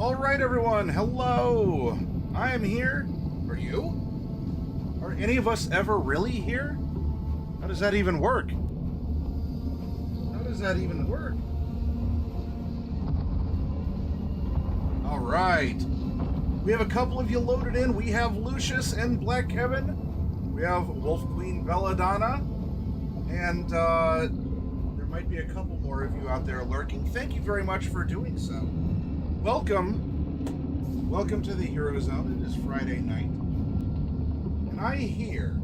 All right, everyone. Hello. I am here. Are you? Are any of us ever really here? How does that even work? How does that even work? All right. We have a couple of you loaded in. We have Lucius and Black Kevin. We have Wolf Queen Belladonna. And there might be a couple more of you out there lurking. Thank you very much for doing so. Welcome to the Hero Zone. It is Friday night. And I hear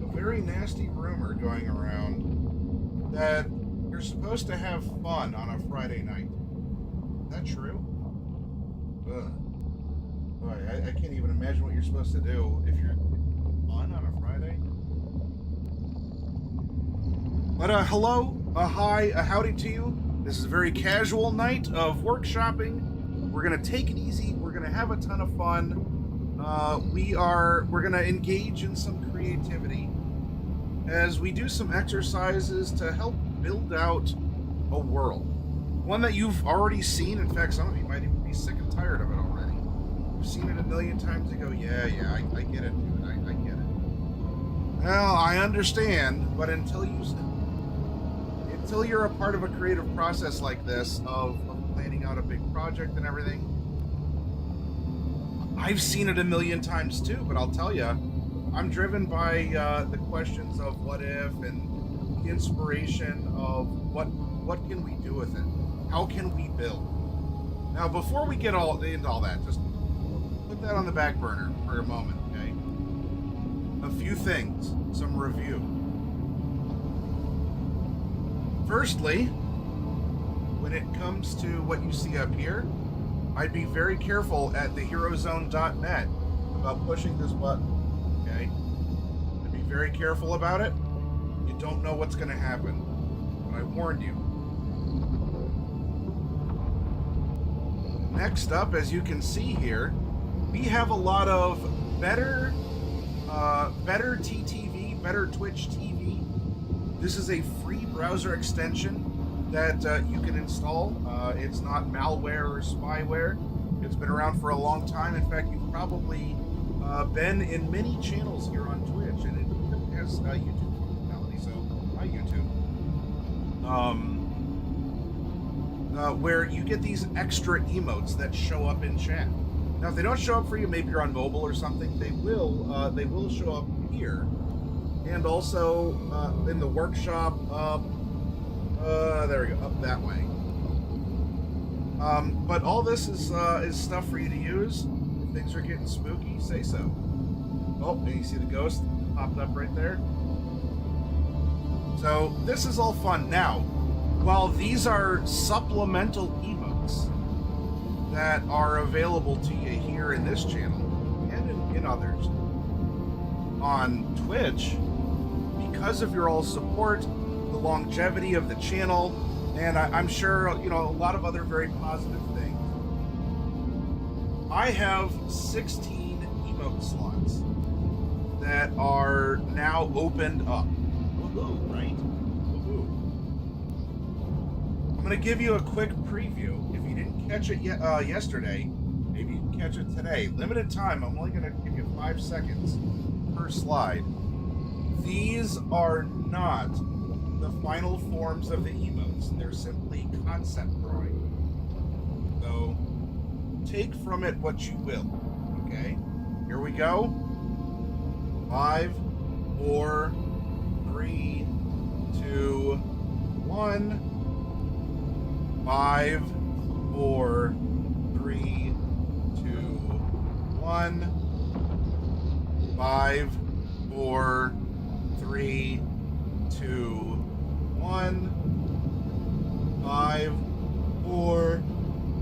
a very nasty rumor going around that you're supposed to have fun on a Friday night. Is that true? Ugh. Boy, I can't even imagine what you're supposed to do if you're fun on a Friday. But hello, a hi, a howdy to you. This is a very casual night of workshopping. We're gonna take it easy. We're gonna have a ton of fun. We're gonna engage in some creativity as we do some exercises to help build out a world. One that you've already seen. In fact, some of you might even be sick and tired of it already. You've seen it a million times and go, yeah, I get it, dude. I get it. Well, I understand, but until you're a part of a creative process like this of planning out a big project and everything, I've seen it a million times too, but I'll tell you, I'm driven by the questions of what if and the inspiration of what can we do with it? How can we build? Now, before we get into all that, just put that on the back burner for a moment, okay? A few things, some review. Firstly, when it comes to what you see up here, I'd be very careful at theherozone.net about pushing this button, okay? I'd be very careful about it. You don't know what's going to happen, but I warned you. Next up, as you can see here, we have a lot of better TTV, better Twitch TV. This is a free browser extension that you can install. It's not malware or spyware. It's been around for a long time. In fact, you've probably been in many channels here on Twitch, and it even has YouTube functionality. So, hi YouTube. Where you get these extra emotes that show up in chat. Now, if they don't show up for you, maybe you're on mobile or something, they will show up here, and also in the workshop. There we go, up that way. But all this is stuff for you to use. If things are getting spooky, say so. Oh, and you see the ghost popped up right there. So this is all fun. Now, while these are supplemental emotes that are available to you here in this channel and in others on Twitch, because of your all support, the longevity of the channel, and I'm sure a lot of other very positive things, I have 16 emote slots that are now opened up. Woohoo, right? Woohoo. I'm going to give you a quick preview. If you didn't catch it yesterday, maybe you can catch it today. Limited time. I'm only going to give you 5 seconds per slide. These are not the final forms of the emotes. They're simply concept drawing. So take from it what you will. Okay? Here we go. 5, 4, 3, 2, 1. 5, 4, 3, 2, 1. 5, 4, 3, 2, 1. 5, 4,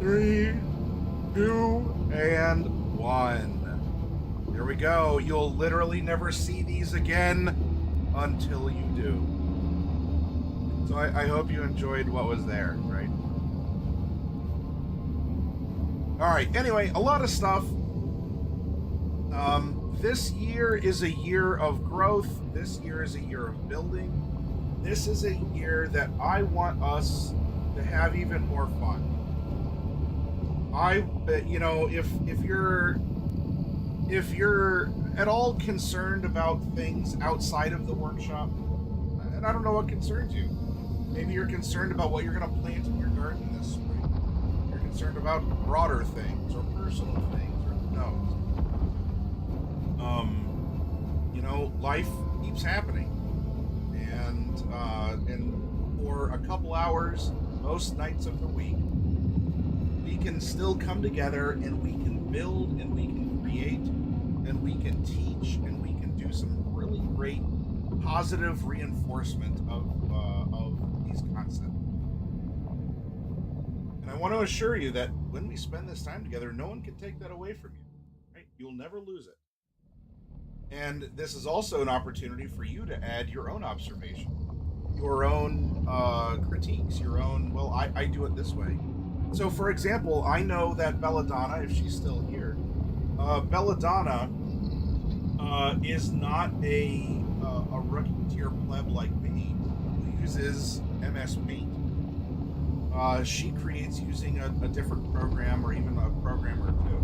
3, 2, and 1. Here we go. You'll literally never see these again until you do. So I hope you enjoyed what was there, right? All right. Anyway, a lot of stuff. This year is a year of growth. This year is a year of building. This is a year that I want us to have even more fun. if you're at all concerned about things outside of the workshop, and I don't know what concerns you. Maybe you're concerned about what you're going to plant in your garden this spring. You're concerned about broader things or personal things, or who knows. Life keeps happening, and for a couple hours, most nights of the week, we can still come together and we can build and we can create and we can teach and we can do some really great positive reinforcement of these concepts. And I want to assure you that when we spend this time together, no one can take that away from you. Right? You'll never lose it. And this is also an opportunity for you to add your own observation, your own critiques, your own, well, I do it this way. So, for example, I know that Belladonna, if she's still here, Belladonna is not a rookie tier pleb like me who uses MS Paint. She creates using a different program or even a program or two.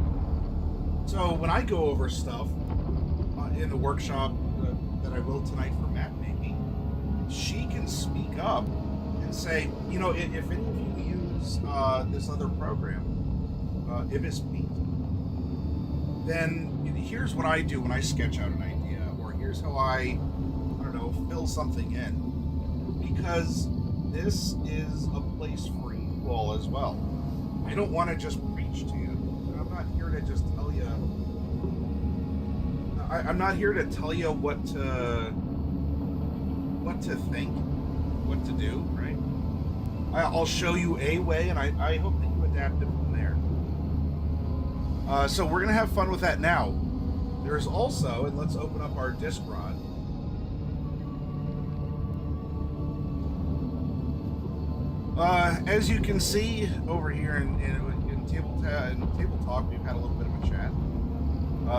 So when I go over stuff in the workshop that I will tonight for map making, she can speak up and say, if any of you use this other program, MS Paint, then here's what I do when I sketch out an idea, or here's how I don't know, fill something in. Because this is a place for you all as well. I don't want to just preach to you. I'm not here to just tell you. I'm not here to tell you what to think, what to do, right? I'll show you a way, and I hope that you adapt it from there. So we're going to have fun with that now. There's also, and let's open up our disc rod. As you can see over here in table talk, we've had a little bit of a chat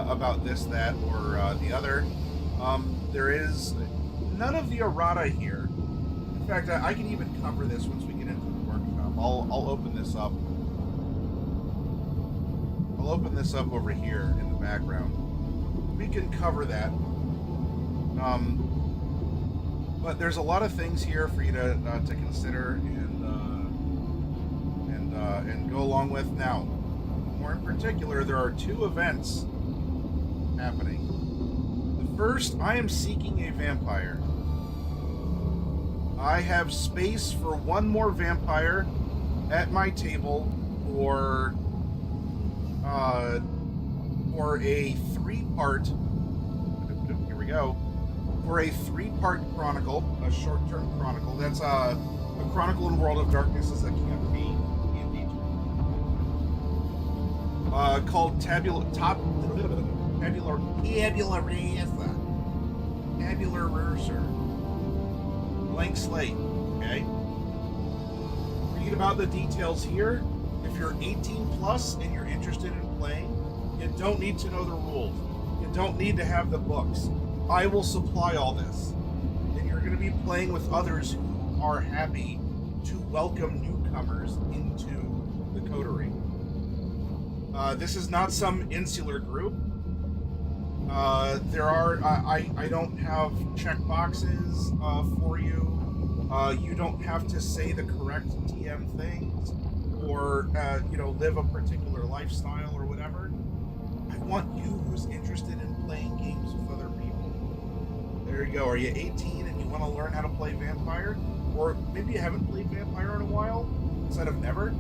about this, that, or the other. There is none of the errata here. In fact, I can even cover this once we get into the workshop. I'll open this up. I'll open this up over here in the background. We can cover that. But there's a lot of things here for you to consider and go along with. Now, more in particular, there are two events happening. The first, I am seeking a vampire. I have space for one more vampire at my table for a three-part. Here we go. For a three-part chronicle, a short-term chronicle. That's a Chronicle in World of Darkness is a campaign called Tabula Rasa. Blank slate. Okay. Read about the details here. If you're 18 plus and you're interested in playing, you don't need to know the rules. You don't need to have the books. I will supply all this. And you're going to be playing with others who are happy to welcome newcomers into the coterie. This is not some insular group. I don't have check boxes for you. You don't have to say the correct TM things or, live a particular lifestyle or whatever. I want you who's interested in playing games with other people. There you go. Are you 18 and you want to learn how to play Vampire? Or maybe you haven't played Vampire in a while instead of never?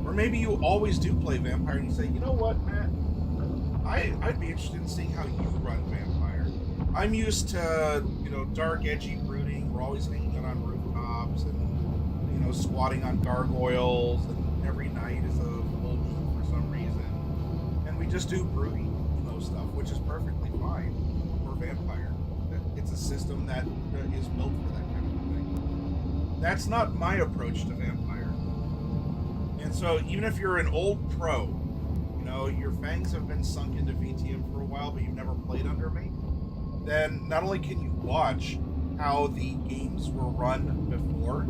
Or maybe you always do play Vampire and you say, you know what, Matt? I'd be interested in seeing how you run Vampire. I'm used to, dark, edgy brooding. We're always hanging out on rooftops and, squatting on gargoyles, and every night is a full moon for some reason. And we just do brooding, stuff, which is perfectly fine for Vampire. It's a system that is built for that kind of thing. That's not my approach to Vampire. And so even if you're an old pro, your fangs have been sunk into VTM for a while, but you've never played under me, then not only can you watch how the games were run before,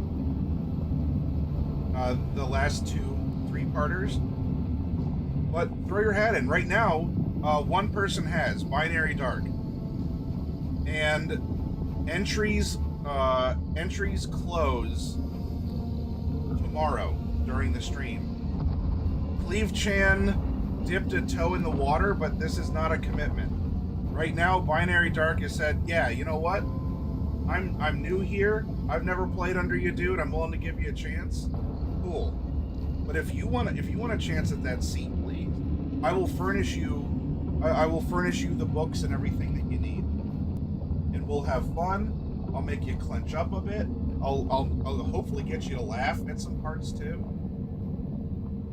the last two three-parters, But throw your hat in. Right now, one person has Binary Dark. And entries close tomorrow during the stream. Cleve Chan dipped a toe in the water, but this is not a commitment. Right now, Binary Dark has said, yeah, you know what? I'm new here. I've never played under you, dude. I'm willing to give you a chance. Cool. But if you want a chance at that seat, please, I will furnish you the books and everything that you need. And we'll have fun. I'll make you clench up a bit. I'll hopefully get you to laugh at some parts too.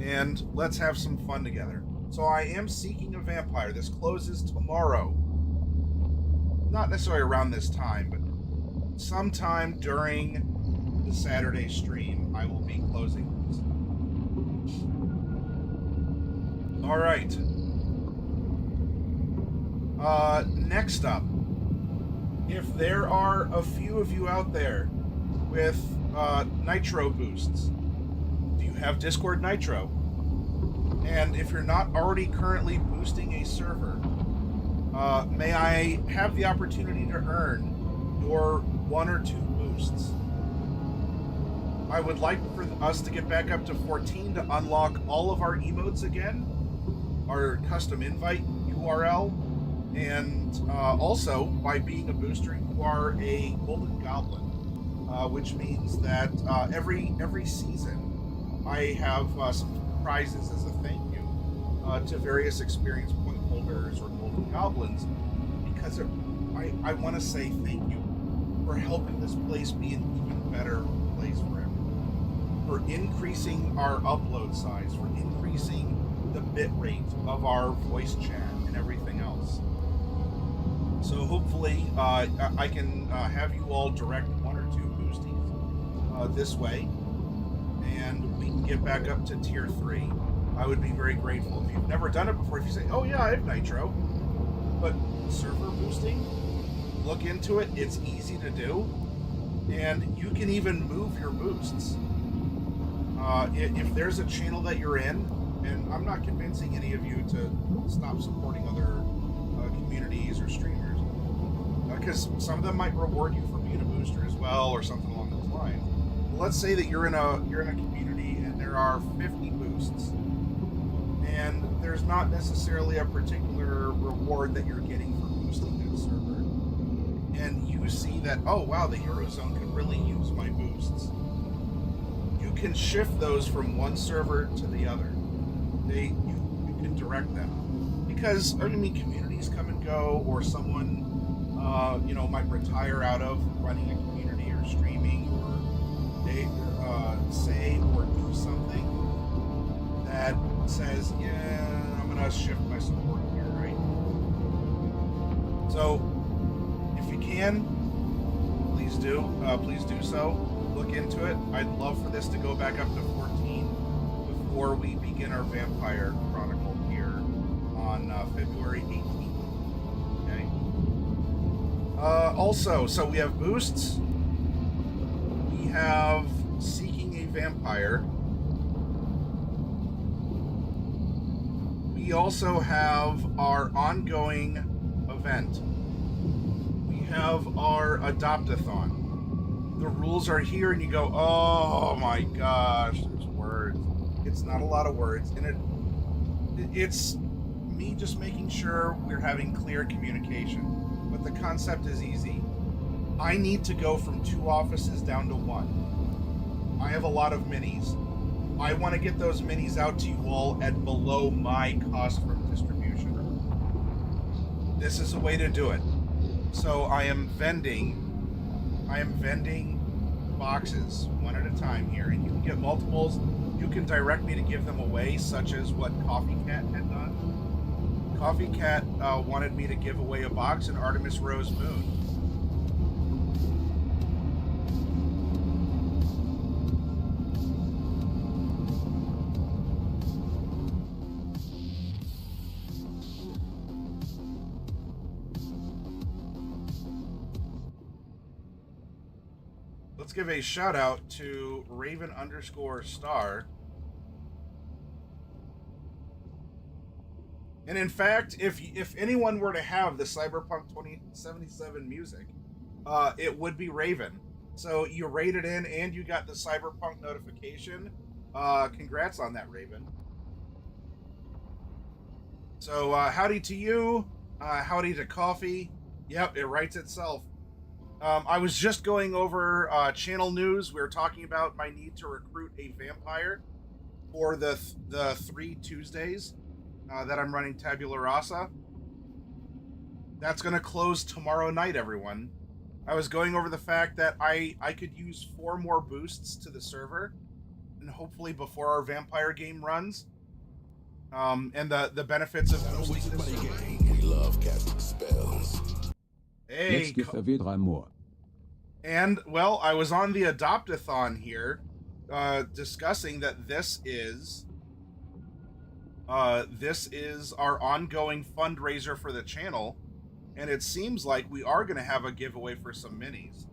And let's have some fun together. So I am seeking a vampire. This closes tomorrow. Not necessarily around this time, but sometime during the Saturday stream, I will be closing this. All right. Next up, if there are a few of you out there with Nitro boosts, do you have Discord Nitro? And if you're not already currently boosting a server, may I have the opportunity to earn your 1 or 2 boosts? I would like for us to get back up to 14 to unlock all of our emotes again, our custom invite URL, and also by being a booster, you are a golden goblin, which means that every season I have some prizes as a thank you to various experience point holders or golden goblins, because I want to say thank you for helping this place be an even better place for everyone, for increasing our upload size, for increasing the bit rate of our voice chat and everything else. So hopefully I can have you all direct 1 or 2 boosties this way, and we can get back up to tier 3. I would be very grateful. If you've never done it before, if you say, oh yeah, I have Nitro, but server boosting, look into it. It's easy to do, and you can even move your boosts. If there's a channel that you're in, and I'm not convincing any of you to stop supporting other communities or streamers, because some of them might reward you for being a booster as well, or something along those lines. Well, let's say that you're in a community and there are 50 boosts, and there's not necessarily a particular reward that you're getting for boosting that server, and you see that, oh wow, the Hero Zone could really use my boosts. You can shift those from one server to the other. You can direct them, because I mean, communities come and go, or someone might retire out of running a community or streaming, or they say or do something that says, yeah, I'm gonna shift my support here, right? So if you can, please do so. Look into it. I'd love for this to go back up to 14 before we begin our Vampire Chronicle here on February 18th. Okay. Also, so we have boosts. We have Seeking a Vampire. We also have our ongoing event. We have our Adopt-a-thon. The rules are here, and you go, oh my gosh, there's words. It's not a lot of words, and it's me just making sure we're having clear communication. But the concept is easy. I need to go from 2 offices down to 1. I have a lot of minis. I want to get those minis out to you all at below my cost from distribution. This is a way to do it. So I am vending boxes one at a time here, and you can get multiples. You can direct me to give them away, such as what Coffee Cat had done. Coffee Cat wanted me to give away a box in Artemis Rose Moon. Let's give a shout out to Raven_Star. And in fact, if anyone were to have the Cyberpunk 2077 music, it would be Raven. So you rated in and you got the Cyberpunk notification. Congrats on that, Raven. So howdy to you. Howdy to Coffee. Yep, it writes itself. I was just going over channel news. We were talking about my need to recruit a vampire for the 3 Tuesdays that I'm running Tabula Rasa. That's going to close tomorrow night, everyone. I was going over the fact that I could use 4 more boosts to the server, and hopefully before our vampire game runs. And the benefits of boosting the server. We love casting spells. Hey, and well, I was on the Adopt-a-thon here, discussing that this is our ongoing fundraiser for the channel, and it seems like we are going to have a giveaway for some minis.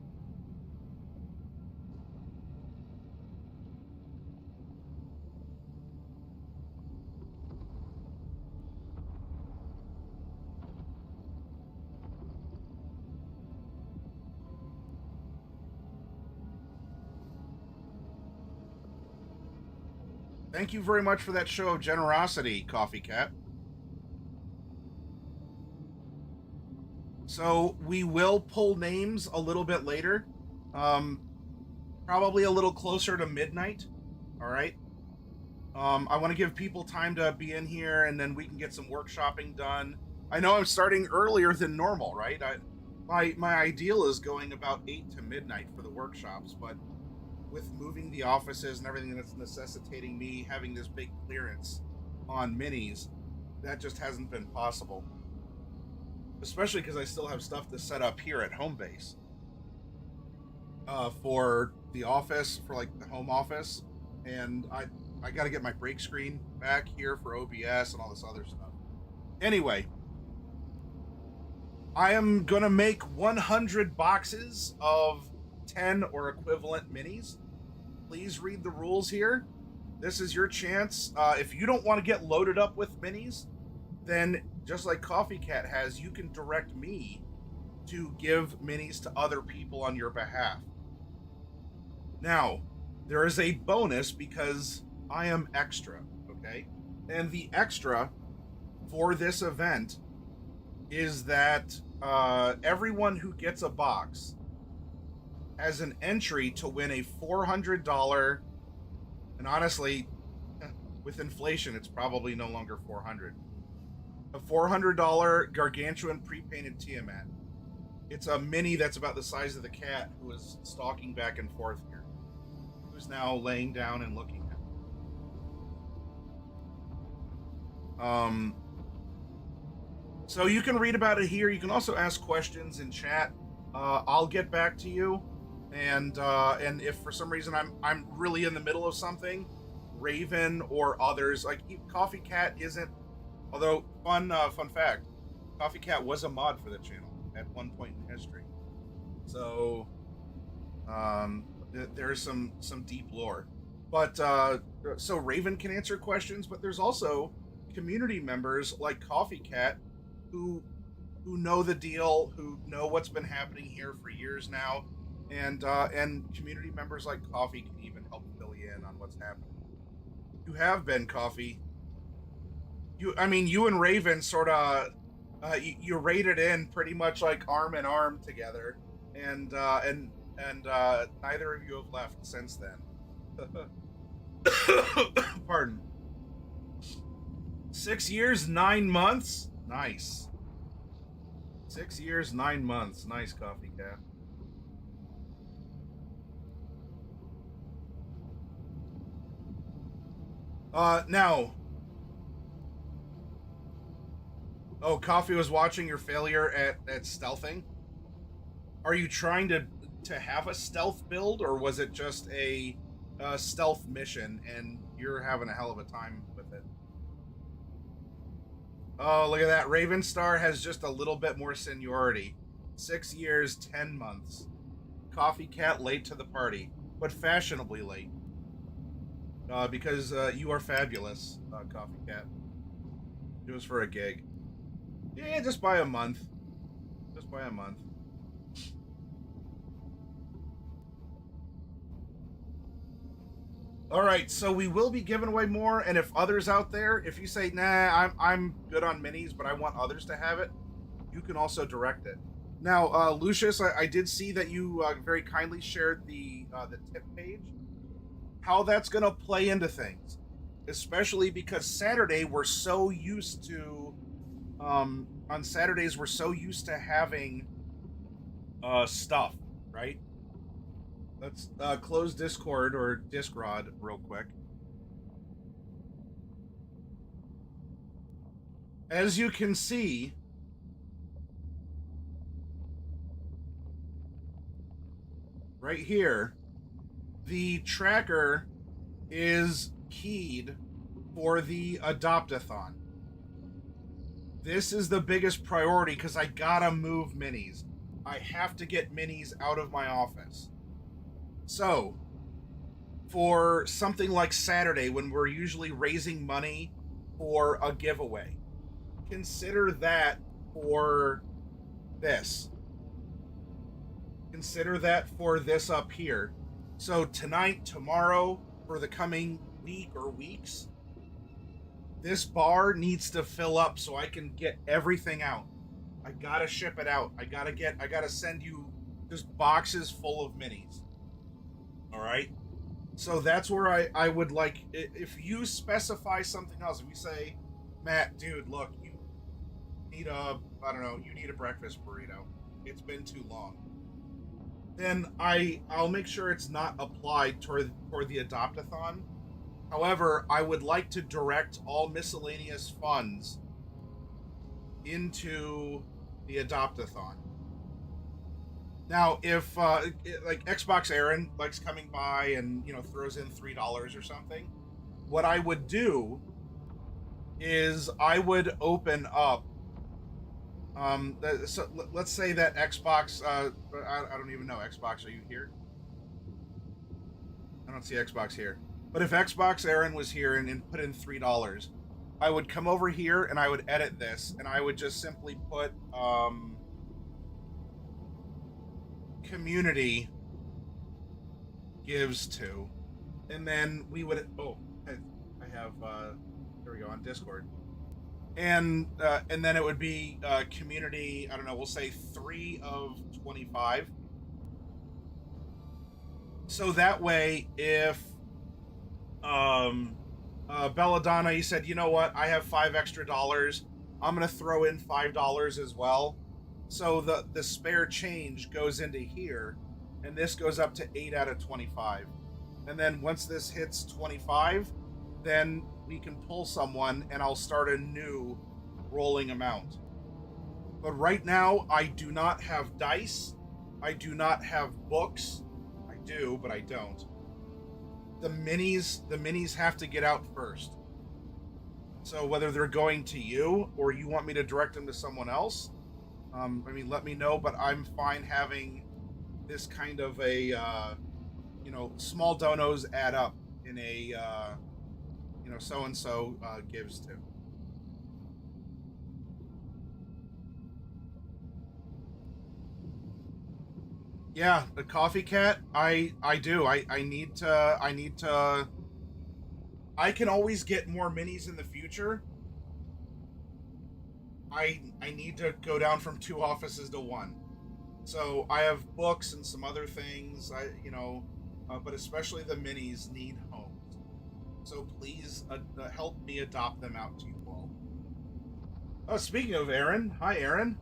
Thank you very much for that show of generosity, Coffee Cat. So we will pull names a little bit later, probably a little closer to midnight. All right. I want to give people time to be in here, and then we can get some workshopping done. I know I'm starting earlier than normal, right? My ideal is going about 8 to midnight for the workshops, but with moving the offices and everything that's necessitating me having this big clearance on minis, that just hasn't been possible. Especially because I still have stuff to set up here at home base. For the office, for like the home office. And I got to get my break screen back here for OBS and all this other stuff. Anyway, I am going to make 100 boxes of 10 or equivalent minis. Please read the rules here. This is your chance. If you don't want to get loaded up with minis, then just like Coffee Cat has, you can direct me to give minis to other people on your behalf. Now, there is a bonus because I am extra, okay? And the extra for this event is that everyone who gets a box has an entry to win a $400, and honestly, with inflation, it's probably no longer $400. A $400 gargantuan pre-painted Tiamat. It's a mini that's about the size of the cat who is stalking back and forth here, who's now laying down and looking at me. So you can read about it here. You can also ask questions in chat. I'll get back to you. And if for some reason I'm really in the middle of something, Raven or others, like Coffee Cat isn't, although fun fact, Coffee Cat was a mod for the channel at one point in history. So there's some deep lore. But so Raven can answer questions, but there's also community members like Coffee Cat who know the deal, who know what's been happening here for years now. And community members like Coffee can even help fill you in on what's happening. You have been, Coffee. You and Raven sort of you raided in pretty much like arm in arm together, and neither of you have left since then. Pardon. 6 years, 9 months. Nice. 6 years, 9 months. Nice, Coffee Cat. Now. Oh, Coffee was watching your failure at stealthing. Are you trying to have a stealth build, or was it just a stealth mission and you're having a hell of a time with it? Oh, look at that. Ravenstar has just a little bit more seniority. 6 years, 10 months. Coffee Cat late to the party, but fashionably late. Because you are fabulous, Coffee Cat. It was for a gig. Yeah, just by a month. Just by a month. All right, so we will be giving away more, and if others out there, if you say, "Nah, I'm good on minis, but I want others to have it," you can also direct it. Now, Lucius, I did see that you very kindly shared the tip page. How that's going to play into things, especially because Saturday we're so used to, on Saturdays we're so used to having stuff, right? Let's close Discord or Discrod real quick. As you can see, right here, the tracker is keyed for the Adopt-a-thon. This is the biggest priority because I gotta move minis. I have to get minis out of my office. So, for something like Saturday, when we're usually raising money for a giveaway, consider that for this. Consider that for this up here. So tonight, tomorrow, for the coming week or weeks, this bar needs to fill up so I can get everything out. I gotta ship it out. I gotta send you just boxes full of minis. All right. So that's where I would like, if you specify something else, if you say, Matt, dude, look, you need you need a breakfast burrito. It's been too long. Then I'll make sure it's not applied toward the Adopt-a-thon. However, I would like to direct all miscellaneous funds into the Adopt-a-thon. Now, if like Xbox Aaron likes coming by and throws in $3 or something, what I would do is I would open up. So let's say that Xbox. I don't even know Xbox. Are you here? I don't see Xbox here. But if Xbox Aaron was here and put in $3, I would come over here and I would edit this and I would just simply put community gives to, and then we would I have there we go on Discord, and then it would be community, I don't know, we'll say 3 of 25, so that way if Belladonna, you said, you know what, I have $5 extra, I'm gonna throw in $5 as well. So the spare change goes into here, and this goes up to 8 out of 25. And then once this hits 25, then we can pull someone, and I'll start a new rolling amount. But right now, I do not have dice. I do not have books. I do, but I don't. The minis have to get out first. So whether they're going to you or you want me to direct them to someone else, let me know, but I'm fine having this kind of a, small donos add up in a, so-and-so gives to. Yeah, the coffee cat, I do. I need to, I can always get more minis in the future. I need to go down from 2 offices to 1. So I have books and some other things, but especially the minis need homes. So please help me adopt them out to you all. Oh, speaking of Aaron, hi Aaron.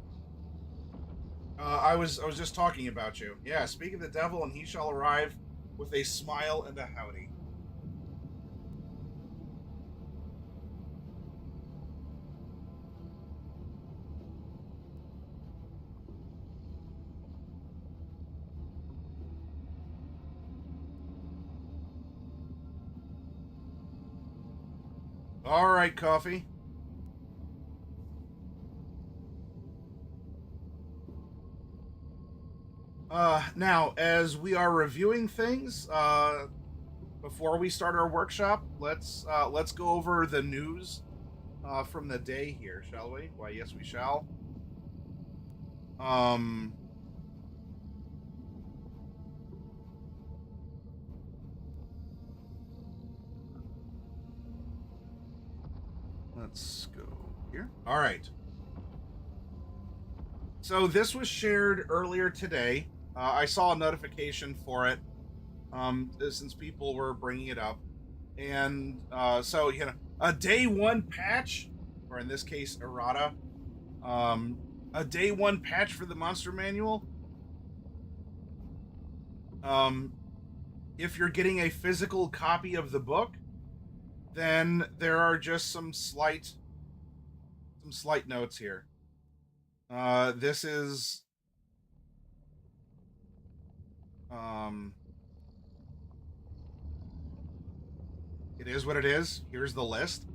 I was just talking about you. Yeah, speak of the devil, and he shall arrive with a smile and a howdy. All right, coffee. Now, as we are reviewing things, before we start our workshop, let's go over the news from the day here, shall we? Why, yes, we shall. Um, let's go here. All right. So this was shared earlier today. I saw a notification for it since people were bringing it up. And so, a day one patch, or in this case, errata, a day one patch for the monster manual. If you're getting a physical copy of the book, then there are just some slight notes here. This is it is what it is. Here's the list.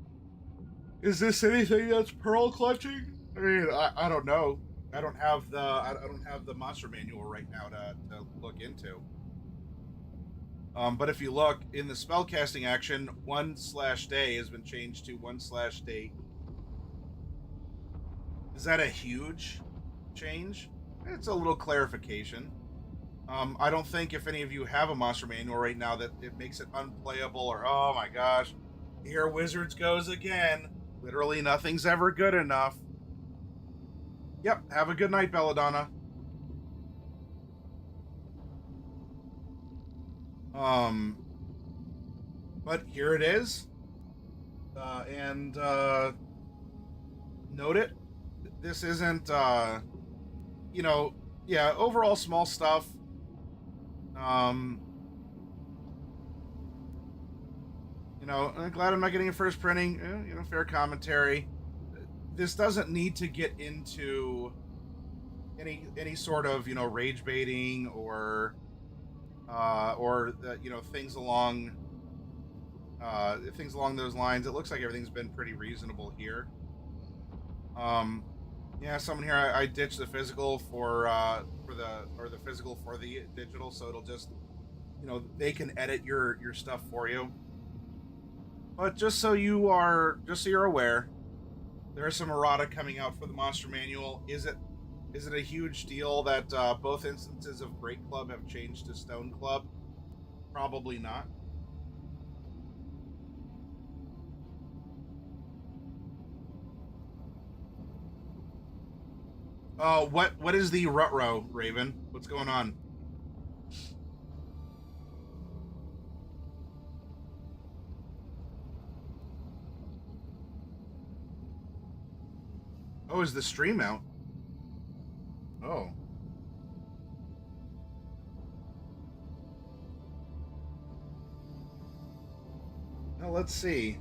Is this anything that's pearl clutching? I mean, I don't know. I don't have the monster manual right now to look into. But if you look in the spellcasting action, 1/day has been changed to 1/date. Is that a huge change? It's a little clarification. I don't think if any of you have a monster manual right now that it makes it unplayable or, oh my gosh, here Wizards goes again. Literally nothing's ever good enough. Yep, have a good night, Belladonna. But here it is. And note it. This isn't, yeah, overall small stuff. I'm glad I'm not getting a first printing. Fair commentary. This doesn't need to get into any sort of rage baiting or things along those lines. It looks like everything's been pretty reasonable here. Yeah, someone here, I ditched the physical for the physical for the digital, so it'll just they can edit your stuff for you. But just so you're aware, there is some errata coming out for the monster manual. Is it a huge deal that both instances of Great Club have changed to Stone Club? Probably not. What is the rut-row, Raven? What's going on? Oh, is the stream out? Oh. Now let's see.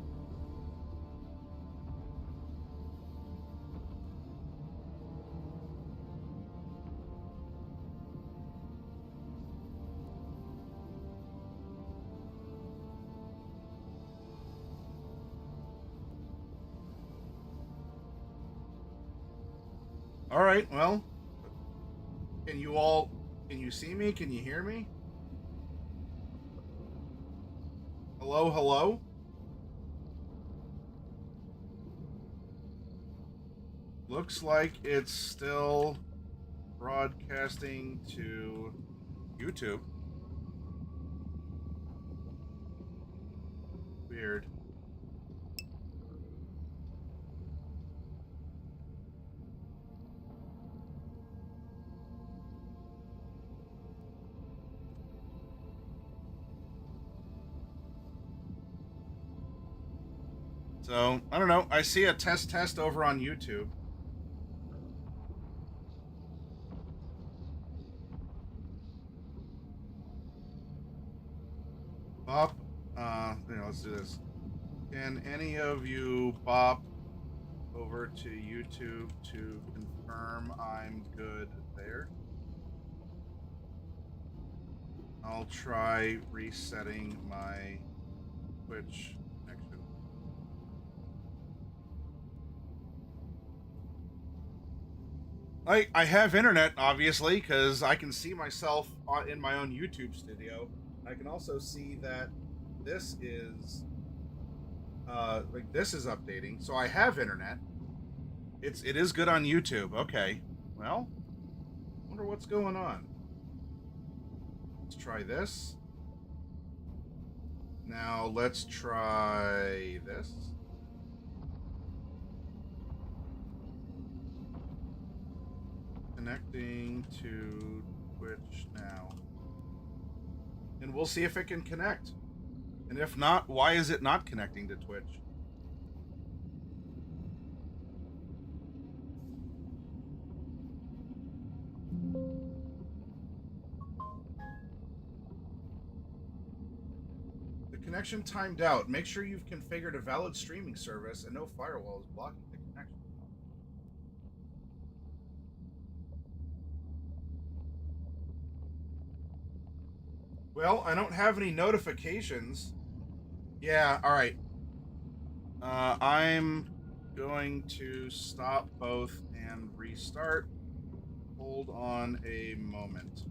All right, well, can you see me? Can you hear me? Hello, hello? Looks like it's still broadcasting to YouTube. Weird. So, I don't know. I see a test over on YouTube. Bop. Let's do this. Can any of you bop over to YouTube to confirm I'm good there? I'll try resetting my Twitch connection. I have internet, obviously, because I can see myself in my own YouTube studio. I can also see that this is like this is updating, so I have internet. It is good on YouTube. Okay. Well, wonder what's going on. Let's try this. Now let's try this. Connecting to Twitch now. And we'll see if it can connect. And if not, why is it not connecting to Twitch? The connection timed out. Make sure you've configured a valid streaming service and no firewall is blocking the connection. Well, I don't have any notifications. Yeah, all right. I'm going to stop both and restart. Hold on a moment.